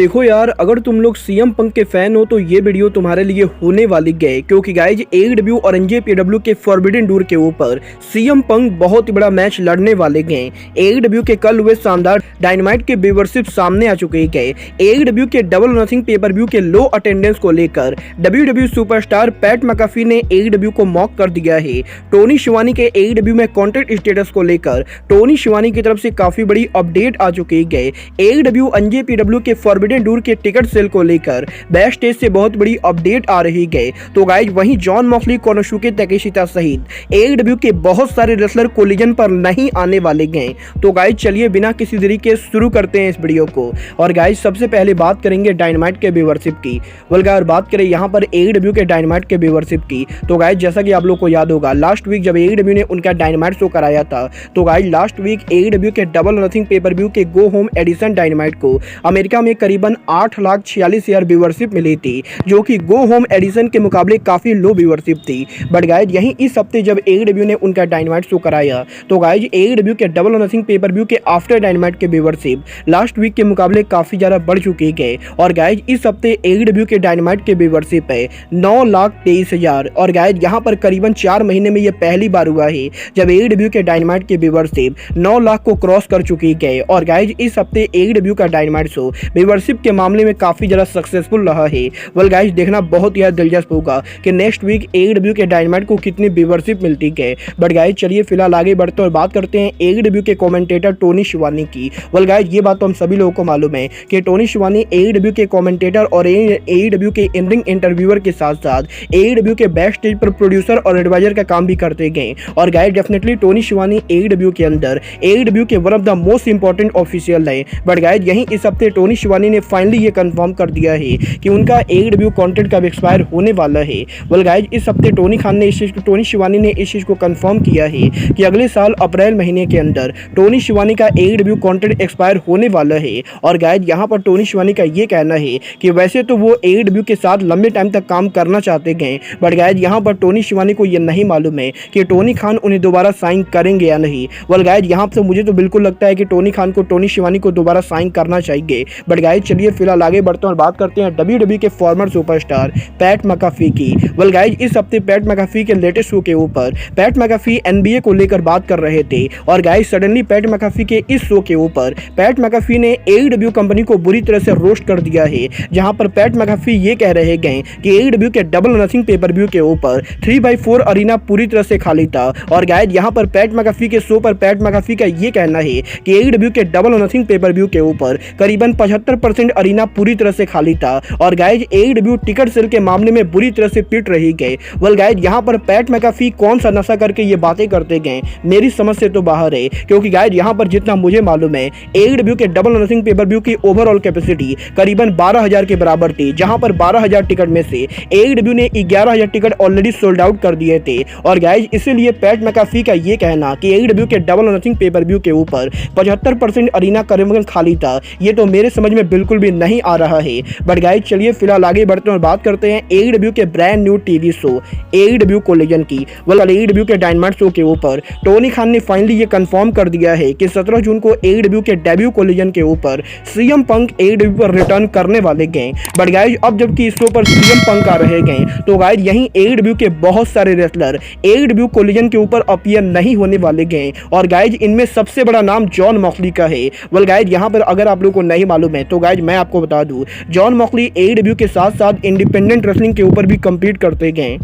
देखो यार, अगर तुम लोग सीएम पंक के फैन हो तो ये वीडियो तुम्हारे लिए होने वाली है, क्योंकि गाइज एडब्ल्यू और एनजेपीडब्ल्यू के फॉरबिडन डोर के ऊपर सीएम पंक बहुत ही बड़ा मैच लड़ने वाले हैं। एडब्ल्यू के कल हुए शानदार डायनामाइट के व्यूअरशिप सामने आ चुके हैं। एडब्ल्यू के डबल नथिंग पेपर व्यू के लो अटेंडेंस को लेकर डब्ल्यूडब्ल्यू सुपरस्टार पैट मैकाफी ने एडब्ल्यू को मॉक कर दिया है। टोनी शिवानी के एडब्ल्यू में कॉन्ट्रैक्ट स्टेटस को लेकर टोनी शिवानी की तरफ से काफी बड़ी अपडेट आ चुकी है। एडब्ल्यू एनजेपीडब्ल्यू के फॉरबिडन डोर के टिकट सेल को लेकर बैक स्टेज से बहुत बड़ी अपडेट आ रही है। तो गाइज वहीं जॉन मॉक्सली, कोनोसुके ताकेशिता सहित एडब्ल्यू के बहुत सारे रेसलर कोलिजन पर नहीं आने वाले हैं। तो गाइज चलिए बिना किसी देरी के शुरू करते हैं इस वीडियो को। और गाइज सबसे पहले बात करेंगे डायनामाइट के व्यूअरशिप की। अगर बात करें यहाँ पर एडब्ल्यू के डायनामाइट के व्यूअरशिप की, तो गाइज जैसा कि आप लोग को याद होगा, लास्ट वीक जब एडब्ल्यू ने उनका डायनामाइट शो कराया था, तो गाइज लास्ट वीक एडब्ल्यू के डबल नथिंग पेपर व्यू के गो होम एडिशन डायनामाइट को अमेरिका में करीबन 8,46,000 व्यूअरशिप मिली थी, जो कि गो होम एडिशन के मुकाबले काफी लो व्यूअरशिप थी। बट गाइज यहीं इस हफ्ते जब एडब्ल्यू ने उनका डायनामाइट शो कराया, तो गाइज एडब्ल्यू के डबल नथिंग पेपर व्यू के आफ्टर डायनामाइट के व्यूअरशिप लास्ट वीक के मुकाबले काफी ज्यादा बढ़ चुकी है। और गाइज इस हफ्ते एडब्ल्यू के डायनामाइट के व्यूअरशिप है 9,23,000। और गाइज यहाँ पर करीबन 4 महीने में यह पहली बार हुआ है जब एडब्ल्यू के डायनामाइट के व्यूअरशिप 9 लाख को क्रॉस कर चुकी है। और गाइज इस हफ्ते एडब्ल्यू का डायनामाइट शो व्यूअरशिप के मामले में काफी ज्यादा सक्सेसफुल रहा है। वेल गाइस देखना बहुत ही दिलचस्प होगा कि नेक्स्ट वीक एडब्ल्यू के डायनामाइट को कितनी व्यूअरशिप मिलती है। बट गाइस चलिए फिलहाल आगे बढ़ते और बात करते हैं एडब्ल्यू के कमेंटेटर टोनी शिवानी की। वेल गाइस ये बात तो हम सभी लोगों को मालूम है कि टोनी शिवानी एडब्ल्यू के कमेंटेटर और एडब्ल्यू के इन-रिंग इंटरव्यूअर के साथ साथ एडब्ल्यू के बैक स्टेज पर प्रोड्यूसर और एडवाइजर का काम भी करते गए। और गाइस डेफिनेटली टोनी शिवानी एडब्ल्यू के अंदर एडब्ल्यू के one of the most important official है। बट गाइस यहीं इस हफ्ते टोनी शिवानी ने फाइनली ये कंफर्म कर दिया है कि उनका एडब्ल्यू कॉन्ट्रैक्ट का एक्सपायर होने वाला है। वेल गाइज इस हफ्ते टोनी शिवानी ने इस चीज को कंफर्म किया है कि अगले साल अप्रैल महीने के अंदर टोनी शिवानी का एडब्ल्यू कॉन्ट्रैक्ट एक्सपायर होने वाला है। और गाइज यहाँ पर टोनी शिवानी का ये कहना है कि वैसे तो वो एडब्ल्यू के साथ लंबे टाइम तक काम करना चाहते हैं, बट गाइज यहाँ पर टोनी शिवानी को ये नहीं मालूम है कि टोनी खान उन्हें दोबारा साइन करेंगे या नहीं। वेल गाइज यहाँ से मुझे तो बिल्कुल लगता है कि टोनी खान को टोनी शिवानी को दोबारा साइन करना चाहिए। बट गाइज चलिए फिलहाल आगे बढ़ते हैं और बात करते हैं डब्ल्यूडब्ल्यू के फॉर्मर सुपरस्टार पैट मैकाफी की। वेल गाइज इस हफ्ते पैट मैकाफी के लेटेस्ट शो के ऊपर पैट मैकाफी एनबीए को लेकर बात कर रहे थे। और गाइज सडनली पैट मैकाफी के इस शो के ऊपर पैट मैकाफी ने एडब्ल्यू कंपनी को बुरी तरह से रोस्ट कर दिया है, जहां पर पैट मैकाफी ये कह रहे हैं कि एडब्ल्यू के डबल नथिंग पेपर व्यू के ऊपर 3x4 अरीना पूरी तरह से खाली था। और गाइज यहां पर पैट मैकाफी के शो पर पैट मैकाफी का ये कहना है कि एडब्ल्यू के डबल नथिंग पेपर व्यू के ऊपर करीबन 75% अरीना पूरी तरह से खाली था। और गाइज एडब्ल्यू टिकट सेल के मामले में बुरी तरह से पिट रही गए। वेल गाइज यहाँ पर पैट मैकाफी कौन सा नशा करके ये बातें करते गए, मेरी समझ से तो बाहर है। क्योंकि गाइज यहाँ पर जितना मुझे मालूम है एडब्ल्यू के डबल नथिंग पेपर व्यू की ओवरऑल कैपेसिटी करीबन 12,000 के बराबर थी, जहां पर 12,000 टिकट में से एडब्ल्यू ने 11,000 टिकट ऑलरेडी सोल्ड आउट कर दिए थे। और गाइज इसीलिए पैट मैकाफी का ये कहना कि एडब्ल्यू के डबल नथिंग पेपर व्यू के ऊपर 75% अरीना करीबन खाली था, ये तो मेरे समझ में बिल्कुल भी नहीं आ रहा है। बट गाइज चलिए फिलहाल आगे बढ़ते हैं और बात करते हैं एडब्ल्यू के brand new TV show AEW collision की। वेल एडब्ल्यू के डायनामाइट शो के ऊपर टोनी खान ने फाइनली ये कंफर्म कर दिया है कि 17 जून को एडब्ल्यू के डेब्यू कोलिजन के ऊपर सीएम पंक एडब्ल्यू पर रिटर्न करने वाले गए। बट गाइज अब जबकि इस शो पर सीएम पंक आ रहे गए, तो गाइज यहीं एडब्ल्यू के बहुत सारे रेसलर एडब्ल्यू कोलिजन के ऊपर अपीयर नहीं होने वाले गए। और गाइज इनमें सबसे बड़ा नाम जॉन मॉक्सली का है। वेल गाइज यहाँ पर अगर आप लोगों को नहीं मालूम है तो गाइज मैं आपको बता दूं, जॉन मॉक्सली एडब्ल्यू के साथ साथ इंडिपेंडेंट रेसलिंग के ऊपर भी कम्पीट करते गए।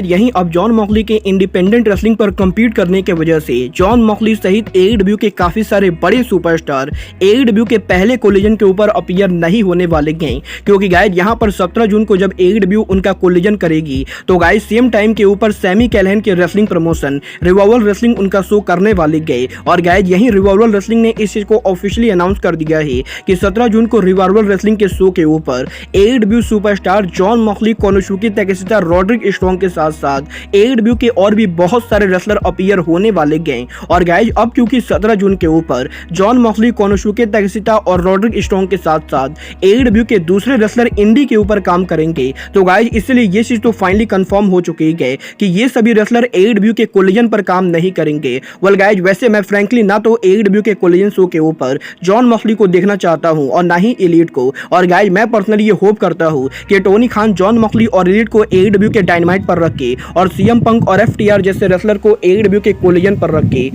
यहीं अब जॉन मॉक्सली के इंडिपेंडेंट रेसलिंग पर कम्पीट करने की वजह से जॉन मॉक्सली सहित एडब्ल्यू के काफी सारे बड़े सुपरस्टार एडब्ल्यू के पहले कोलिजन के ऊपर अपीयर नहीं होने वाले हैं। क्योंकि गाइज यहाँ पर 17 जून को जब एडब्ल्यू उनका कोलिजन करेगी, तो गाइज सेम टाइम के ऊपर सैमी कैलहन के रेसलिंग प्रमोशन रिवाइवल रेसलिंग उनका शो करने वाले गए। और गाइज यहीं रिवाइवल रेसलिंग ने इस चीज को ऑफिशियली अनाउंस कर दिया है कि 17 जून को रिवाइवल रेसलिंग के शो के ऊपर AEW superstar Jon Moxley, Konosuke Takeshita, Roderick Strong के साथ साथ साथ AEW के और भी बहुत सारे रेसलर अपीयर होने वाले गए। और गाइज अब क्योंकि 17 जून के ऊपर जॉन मॉक्सली, कोनोसुके ताकेशिता और रॉड्रिक स्ट्रॉन्ग के साथ साथ AEW के दूसरे रेसलर इंडी के ऊपर काम करेंगे, तो गाइज इसलिए ये चीज तो फाइनली कंफर्म हो चुकी है कि ये सभी रेसलर AEW के कोलिजन पर काम नहीं करेंगे। वेल गाइज वैसे मैं फ्रैंकली ना तो AEW के कोलिजन शो के ऊपर जॉन मॉक्सली को देखना चाहता हूं और ना ही एलीट को। और गाइज मैं पर्सनली ये होप करता हूं कि टोनी खान जॉन मॉक्सली और एलीट को AEW के डायनामाइट पर रखे और CM पंक और FTR जैसे रेसलर को AEW के कोलिजन पर रखे।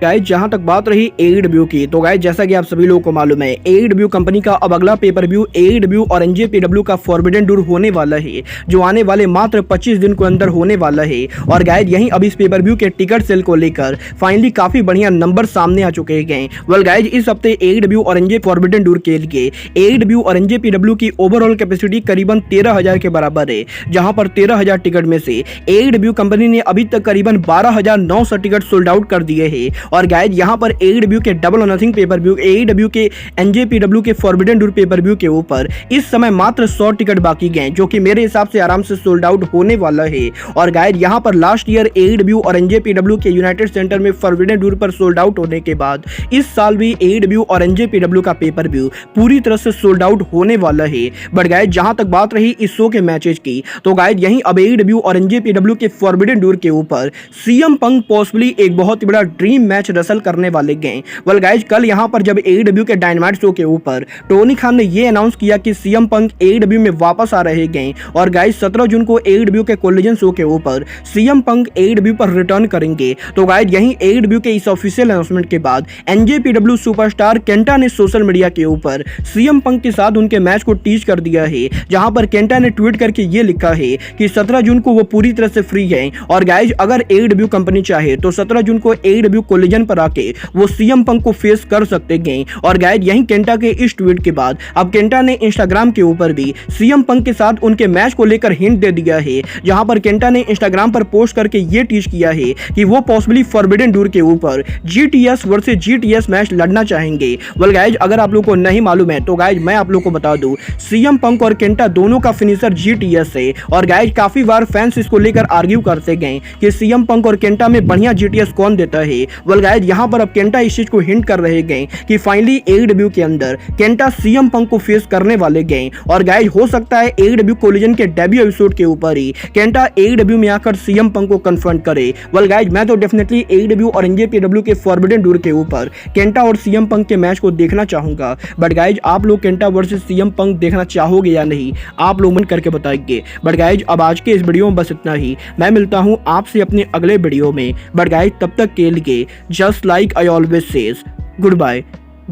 गाइज जहां तक बात रही AEW की, तो गाइज जैसा कि आप सभी लोगों को मालूम है AEW कंपनी का अब अगला पेपर व्यू AEW और NJPW का फॉरबिडन डोर होने वाला है, जो आने वाले मात्र 25 दिन के अंदर होने वाला है। और गाइज यहीं अब इस पेपर व्यू के टिकट सेल को लेकर फाइनली काफी बढ़िया नंबर सामने आ चुके हैं। वेल गाइज इस हफ्ते AEW और NJ फॉरबिडन डोर के लिए AEW और NJPW की ओवरऑल कैपेसिटी करीबन 13,000 के बराबर है, जहां पर 13,000 टिकट में से AEW कंपनी ने अभी तक करीबन 12,900 टिकट सोल्ड आउट कर दिए हैं। और गाइज यहां पर AEW के डबल और नथिंग पेपर व्यू, AEW के NJPW के फॉरबिडन डोर पेपर व्यू के ऊपर इस समय मात्र 100 टिकट बाकी गए, जो कि मेरे हिसाब से आराम से सोल्ड आउट होने वाला है। और गाइज यहां पर लास्ट ईयर AEW और NJPW के यूनाइटेड सेंटर में फॉरबिडन डोर पर सोल्ड आउट होने के बाद इस साल भी AEW और NJPW का पेपर व्यू पूरी तरह से सोल्ड आउट होने वाला है। बट गाइज जहां तक बात रही इस शो के मैचेस की, तो गाइज यहीं अब AEW और NJPW के फॉरबिडन डोर के ऊपर CM पंक पॉसिबली एक बहुत ही बड़ा ड्रीम मैच रसल करने वाले गए। वेल गाइज कल यहां पर जब AEW के डायनामाइट शो के ऊपर टोनी खान ने ये अनाउंस किया कि CM पंक AEW में वापस आ रहे गए। और गाइज 17 जून को AEW के कोलिजन शो के ऊपर CM पंक AEW पर रिटर्न करेंगे। तो गाइज यहीं AEW के इस ऑफिशियल अनाउंसमेंट के बाद NJPW सुपरस्टार केंटा ने सोशल मीडिया के ऊपर CM पंक के साथ उनके मैच को टीज कर दिया है, जहां पर केंटा ने ट्वीट करके ये लिखा है कि 17 जून को वो पूरी तरह से फ्री है। और गाइज अगर AEW कंपनी चाहे तो 17 जून को AEW कोलिजन पर आके वो CM पंक को फेस कर सकते हैं। और गाइज यहीं केंटा के इस ट्वीट के बाद अब केंटा ने इंस्टाग्राम के ऊपर भी CM पंक के साथ उनके मैच को लेकर हिंट दे दिया है, जहां पर केंटा ने इंस्टाग्राम पर पोस्ट करके ये टीच किया है कि वो पॉसिबली फॉरबिडन डोर के ऊपर GTS वर्सेस GTS मैच लड़ना चाहेंगे। वेल गाइज अगर आप लोगों को नहीं मालूम है तो गाइज मैं आप लोगों को बता दूं, CM पंक और केंटा दोनों का फिनिशर GTS है। और गाइज काफी बार फैंस इसको लेकर आर्ग्यू करते गए कि CM पंक और केंटा में बढ़िया GTS कौन देता है। वेल गाइज यहां पर अब केंटा इस चीज को हिंट कर रहे गए कि फाइनली AEW के अंदर केंटा CM पंक को फेस करने वाले गए। और गाइज हो सकता है AEW कोलिजन के डेब्यू एपिसोड के ऊपर ही केंटा AEW में आकर CM पंक को कन्फ्रंट करे। वेल गाइज मैं तो डेफिनेटली AEW और NJPW के फॉरबिडन डोर के ऊपर केंटा और CM पंक के मैच को देखना चाहूंगा। बट गाइज आप लोग केंटा वर्सेस CM पंक देखना चाहोगे या नहीं, आप लोग मन करके बताइए। बट गाइज अब आज के इस वीडियो में बस इतना ही। मैं मिलता हूं आपसे अपने अगले वीडियो में। बट गाइज तब तक के लिए just like I always says, goodbye,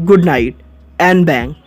good night and bang।